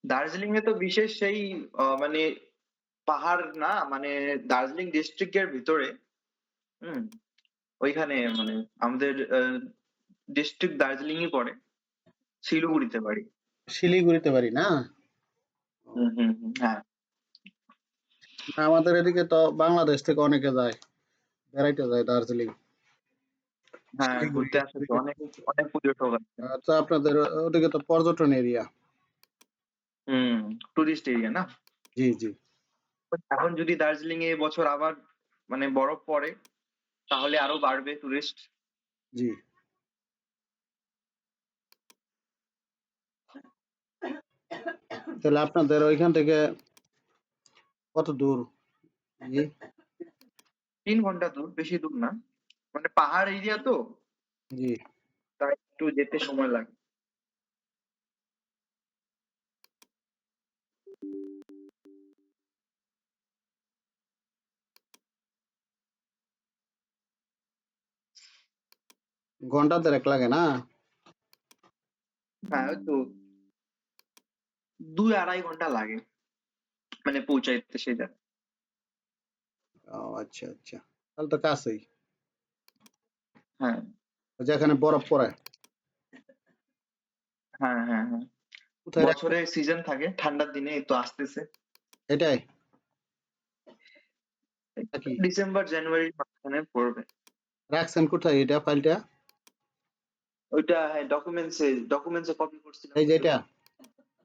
দার্জিলিং এ তো বিশেষ সেই মানে পাহাড় না, মানে দার্জিলিং ডিস্ট্রিক্টের ভিতরে, হুম, ওইখানে মানে আমাদের ডিস্ট্রিক্ট দার্জিলিংই পড়ে, শিলিগুড়িতে বাড়ি। শিলিগুড়িতে বাড়ি না? হুম হুম হুম, হ্যাঁ। না, আমাদের এদিকে তো বাংলাদেশ থেকে অনেকে যায়, বেড়াইতে যায় দার্জিলিং, হ্যাঁ, শিলিগুড়ি। ঘুরতে আসে তো অনেক, অনেক পর্যটক আছে। আচ্ছা, আপনাদের ওদিকে তো পর্যটন এরিয়া। হুম, টুরিস্ট এরিয়া না। জি, জি, এখন যদি দার্জিলিং এ এবছর আবার মানে বরফ পড়ে, তাহলে আরো বাড়বে টুরিস্ট। জি। তাহলে আপনাদের ওইখান থেকে কত দূর? জি, 3 ঘন্টা দূর, বেশি দূর না। মানে পাহাড় এরিয়া তো, জি। তাই একটু যেতে সময় লাগে। ঘন্টা দেড়েক লাগে না? হ্যাঁ, ওই তো 2-2.5 ঘন্টা লাগে মানে পৌঁছাইতে সেই জায়গায়। ও আচ্ছা, আচ্ছা। তাহলে তো কাছেই। হ্যাঁ যেখানে বরফ পড়ে। হ্যাঁ হ্যাঁ হ্যাঁ। কোথায় রাখছেন? বছরে সিজন থাকে, ঠান্ডার দিনে এই তো আসতেছে। এটাই নাকি? ডিসেম্বর জানুয়ারির মাঝখানে পড়বে। রাখছেন কোথায় এটা ফাইলটা? ওইটা হ্যাঁ, ডকুমেন্টসে কপি করছিলাম এই যে তো। এটা?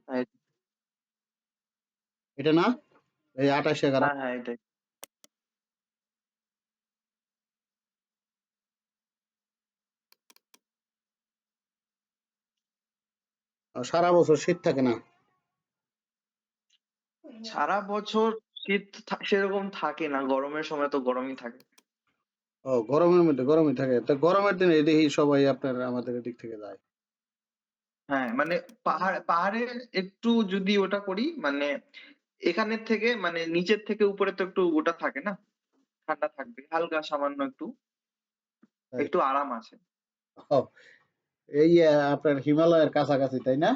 হ্যাঁ এটা না? এই 28/11। হ্যাঁ হ্যাঁ, এটাই। সারা বছর শীত থাকে না? সারা বছর শীত সেরকম থাকে না, গরমের সময় তো গরমই থাকে। ও, গরমের মধ্যে গরমই থাকে। তো গরমের দিনে দেখি সবাই আপনার আমাদের এদিক থেকে যায়। হ্যাঁ মানে পাহাড়ে একটু যদি ওটা করি মানে এখানের থেকে মানে নিচের থেকে উপরে তো একটু ওটা থাকে না, ঠান্ডা থাকবে হালকা সামান্য একটু, তাই? একটু আরাম আছে। ও, এই আপনার হিমালয়ের কাছাকাছি তাই না?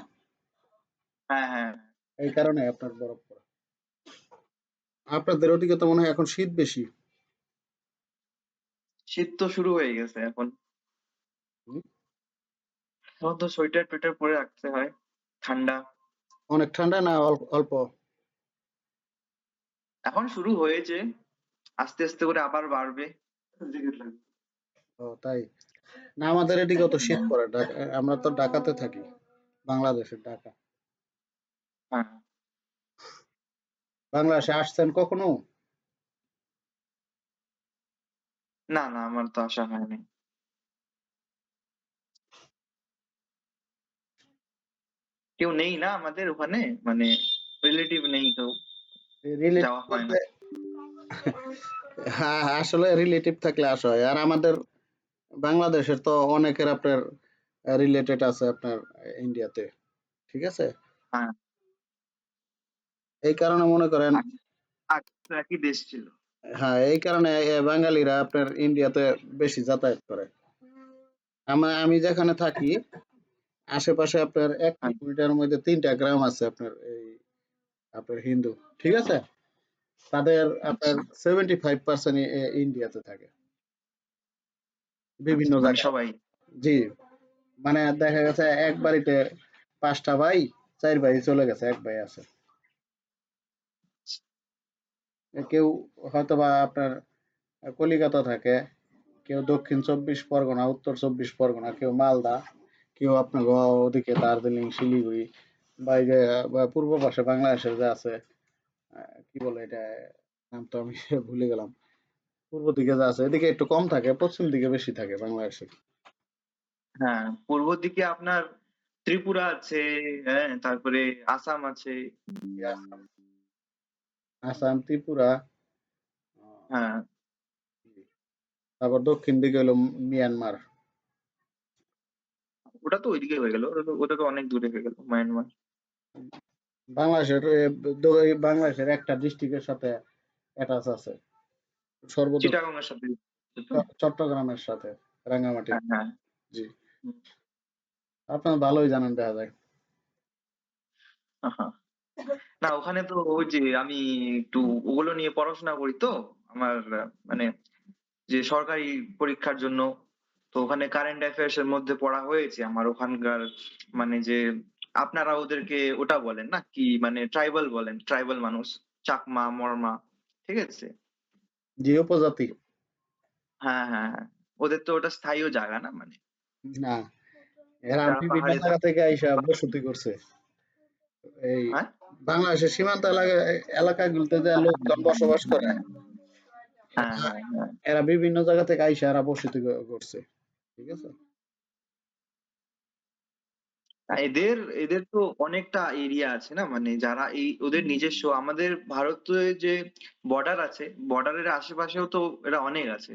হ্যাঁ হ্যাঁ। এই কারণে আপনার বরফ পড়ে। আপনাদের ওদিকে তো মনে হয় এখন শীত বেশি। শীত তো শুরু হয়ে গেছে এখন। হুম? এখন তো সোয়েটার টোয়েটার পরে রাখতে হয়, ঠান্ডা। অনেক ঠান্ডা না অল্প অল্প? এখন শুরু হয়েছে, আস্তে আস্তে করে আবার বাড়বে। ও তাই? না, আমাদের এদিকেও তো শীত পড়ে। আমরা তো ঢাকাতে থাকি, বাংলাদেশের ঢাকা। হ্যাঁ। বাংলাদেশে আসছেন কখনো? না না, আমার তো আসা হয়নি। কেউ নেই না আমাদের ওখানে, মানে রিলেটিভ নেই কেউ, রিলেটিভ যাওয়া হয় না। বলতে, হ্যাঁ, আসলে রিলেটিভ থাকলে আসা হয়। আর আমাদের বাংলাদেশের তো অনেকের আপনার রিলেটেড আছে আপনার ইন্ডিয়াতে। ঠিক আছে? হ্যাঁ, এই কারণে মনে করেন, আগে তো একই দেশ ছিল। হ্যাঁ, এই কারণে বাঙালিরা আপনার ইন্ডিয়াতে বেশি যাতায়াত করে। আমি যেখানে থাকি আশেপাশে আপনার এক হ্যাঁ কিলোমিটার মধ্যে 3টা গ্রাম আছে আপনার এই আপনার হিন্দু। ঠিক আছে? তাদের আপনার আচ্ছা 75% ইন্ডিয়াতে থাকে, আচ্ছা, বিভিন্ন মানে জায়গায়। সবাই। জি, মানে দেখা গেছে এক বাড়িতে 5টা ভাই, 4 ভাই চলে গেছে, এক ভাই আছে। কেউ হয়তোবা আপনার কলিকাতা থাকে, কেউ দক্ষিণ 24 পরগনা, উত্তর 24 পরগনা, কেউ মালদা, কেউ আপনার ওদিকে দার্জিলিং, শিলিগুড়ি, বা এই যে বা পূর্ব পাশে বাংলাদেশের যে আছে, কি বলে এটা, নাম তো আমি ভুলে গেলাম। পূর্ব দিকে যে আছে এদিকে একটু কম থাকে, পশ্চিম দিকে বেশি থাকে বাংলাদেশে। হ্যাঁ, পূর্ব দিকে আপনার ত্রিপুরা আছে, হ্যাঁ, তারপরে আসাম আছে। আসাম, ত্রিপুরা, হ্যাঁ, তারপর দক্ষিণ দিকে হলো মিয়ানমার। ওটা তো ওইদিকে হয়ে গেল, ওটা তো অনেক দূরে হয়ে গেল, মায়ানমার। বাংলাদেশের এই বাংলাদেশের একটা ডিস্ট্রিক্টের সাথে অ্যাটাচ আছে, সর্বোচ্চ চিটাগং এর সাথে তো। চট্টগ্রামের সাথে, রাঙ্গামাটি। হ্যাঁ হ্যাঁ। জি, হুম, আপনারা ভালোই জানেন দেখা যায়। হ্যাঁ, না ওখানে তো ওই যে আমি একটু ওগুলো নিয়ে পড়াশোনা করি তো আমার মানে যে সরকারি পরীক্ষার জন্য তো ওখানে কারেন্ট অ্যাফেয়ার্স এর মধ্যে পড়া হয়েছে আমার ওখানকার মানে যে আপনারা ওদেরকে ওটা বলেন না কি মানে ট্রাইবাল বলেন ট্রাইবাল মানুষ চাকমা মরমা ঠিক আছে জি, উপজাতি। হ্যাঁ হ্যাঁ হ্যাঁ ওদের তো ওটা স্থায়ী জায়গা না মানে না, এরা যারা বিভিন্ন পাহাড়ে জায়গা থাকে থেকে আইসা বসতি করছে। এই হ্যাঁ বাংলাদেশের সীমান্ত এলাকাগুলোতে যে লোকজন বসবাস করে, হ্যাঁ এরা হ্যাঁ হ্যাঁ এরা বিভিন্ন জায়গা থেকে আইসা এরা বসতি করছে। ঠিক আছে? এদের এদের তো অনেকটা এরিয়া আছে না মানে যারা এই ওদের নিজস্ব আমাদের ভারতে যে বর্ডার আছে বর্ডারের আশেপাশেও তো এরা অনেক আছে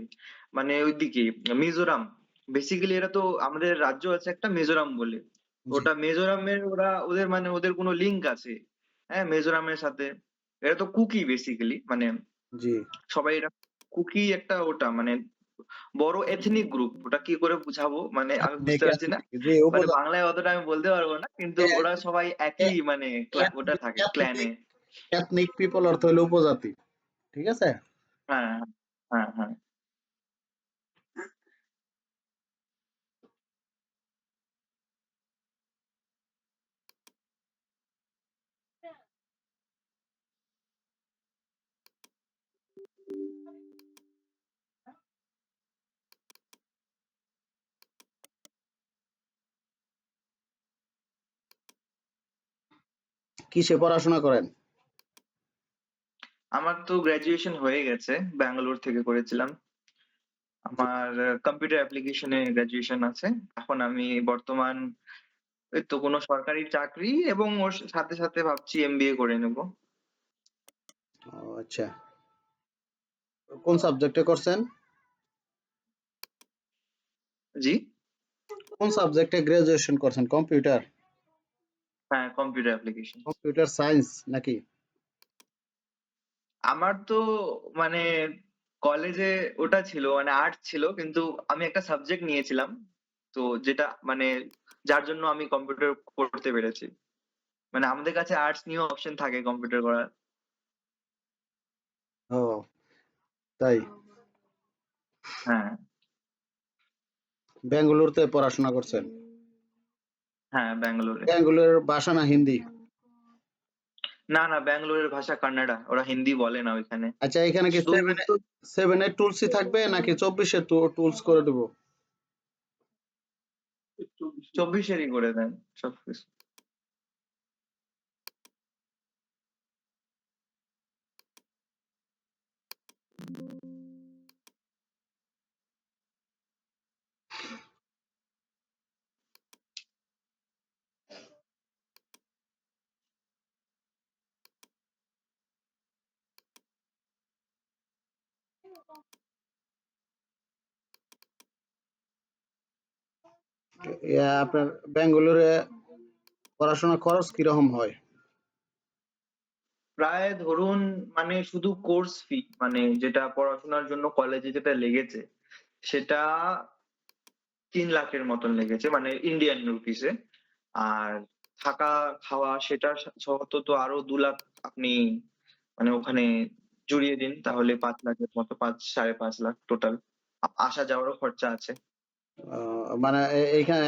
মানে ওইদিকে মিজোরাম বেসিক্যালি এরা তো আমাদের রাজ্য আছে একটা মিজোরাম বলে জি, ওটা মিজোরামের ওরা ওদের মানে ওদের কোনো লিঙ্ক আছে হ্যাঁ মিজোরামের সাথে এরা তো কুকি বেসিক্যালি মানে জি। সবাই এরা কুকি একটা ওটা মানে বড় এথনিক গ্রুপ ওটা কি করে বুঝাবো মানে আমি বুঝতে পারছি না যে মানে উপজাতি, বাংলায় অতটা আমি বলতে পারবো না কিন্তু ওরা সবাই একই মানে ওটা থাকে ক্ল্যানে এথনিক পিপল অর্থ হলো উপজাতি। ঠিক আছে? হ্যাঁ হ্যাঁ হ্যাঁ কিসে পড়াশোনা করেন? আমার তো গ্রাজুয়েশন হয়ে গেছে ব্যাঙ্গালোর থেকে করেছিলাম জি। আমার কম্পিউটার অ্যাপ্লিকেশনে গ্রাজুয়েশন আছে এখন আমি বর্তমান এই তো কোনো সরকারি চাকরি এবং ওর সাথে সাথে ভাবছি এমবিএ করে নেব ও আচ্ছা। কোন সাবজেক্টে করছেন? জি কোন সাবজেক্টে গ্রাজুয়েশন করছেন? কম্পিউটার? হ্যাঁ কম্পিউটার অ্যাপ্লিকেশন কম্পিউটার সায়েন্স নাকি? আমার তো মানে কলেজে ওটা ছিল মানে আর্টস ছিল কিন্তু আমি একটা সাবজেক্ট নিয়েছিলাম তো যেটা মানে যার জন্য আমি কম্পিউটার করতে পেরেছি মানে আমাদের কাছে আর্টস নিয়েও অপশন থাকে কম্পিউটার করার ও তাই। হ্যাঁ বেঙ্গালুরুতে পড়াশোনা করছেন? হ্যাঁ ব্যাঙ্গালোরে বেঙ্গালুরুর ভাষা না হিন্দি? না না ব্যাঙ্গালোরের ভাষা কান্নাডা ওরা হিন্দি বলে না ওইখানে আচ্ছা, এখানে কি শুধু উত্তর 7 এর টুলসই থাকবে নাকি 24 এর টুলস করে দেব? 24-এরই করে দেন সবকিছু আপনার বেঙ্গালুরুরে পড়াশোনার খরচ কিরকম হয়? প্রায় ধরুন মানে শুধু কোর্স ফি মানে যেটা পড়াশোনার জন্য কলেজে যেটা লেগেছে সেটা 3 লাখের মতন লেগেছে মানে ইন্ডিয়ান রুপিসে আর থাকা খাওয়া সেটা সহ তো আরো 2 লাখ আপনি মানে ওখানে জুড়িয়ে দিন তাহলে 5 লাখের মতো 5-5.5 লাখ টোটাল আসা যাওয়ারও খরচা আছে মানে এইখানে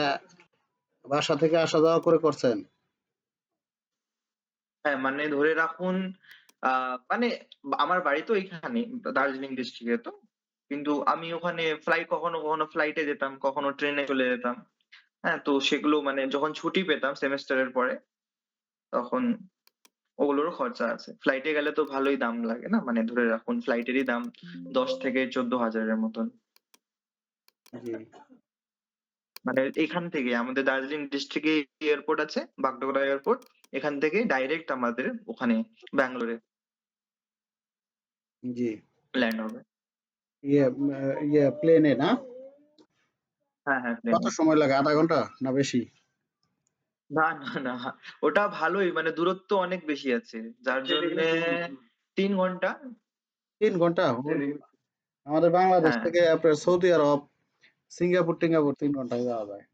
বাসা থেকে আসা যাওয়া করে করছেন? হ্যাঁ মানে ধরে রাখুন মানে আমার বাড়ি তো এইখানে দার্জিলিং ডিস্ট্রিক্টে তো কিন্তু আমি ওখানে কখনো কখনো ফ্লাইটে যেতাম কখনো ট্রেনে চলে যেতাম হ্যাঁ তো সেগুলো মানে যখন ছুটি পেতাম সেমেস্টারের পরে তখন ওগুলোরও খরচা আছে ফ্লাইটে গেলে তো ভালোই দাম লাগে না মানে ধরে রাখুন ফ্লাইটেরই দাম 10 থেকে 14 হাজারের মতন জি, মানে এখান থেকে আমাদের দার্জিলিং ডিস্ট্রিক্টে এয়ারপোর্ট আছে বাগডোগরা এয়ারপোর্ট এখান থেকে ডাইরেক্ট আমাদের ওখানে ব্যাঙ্গালোরে জি। ল্যান্ড হবে প্লেনে না? হ্যাঁ হ্যাঁ কত প্লেনে সময় লাগে? আধা ঘন্টা না বেশি? না না না ওটা ভালোই মানে দূরত্ব অনেক বেশি আছে যার জন্য 3 ঘন্টা 3 ঘন্টা? আমাদের বাংলাদেশ হ্যাঁ থেকে আপনার সৌদি আরব, সিঙ্গাপুর টিঙ্গাপুর 3 ঘন্টায় যাওয়া যায়।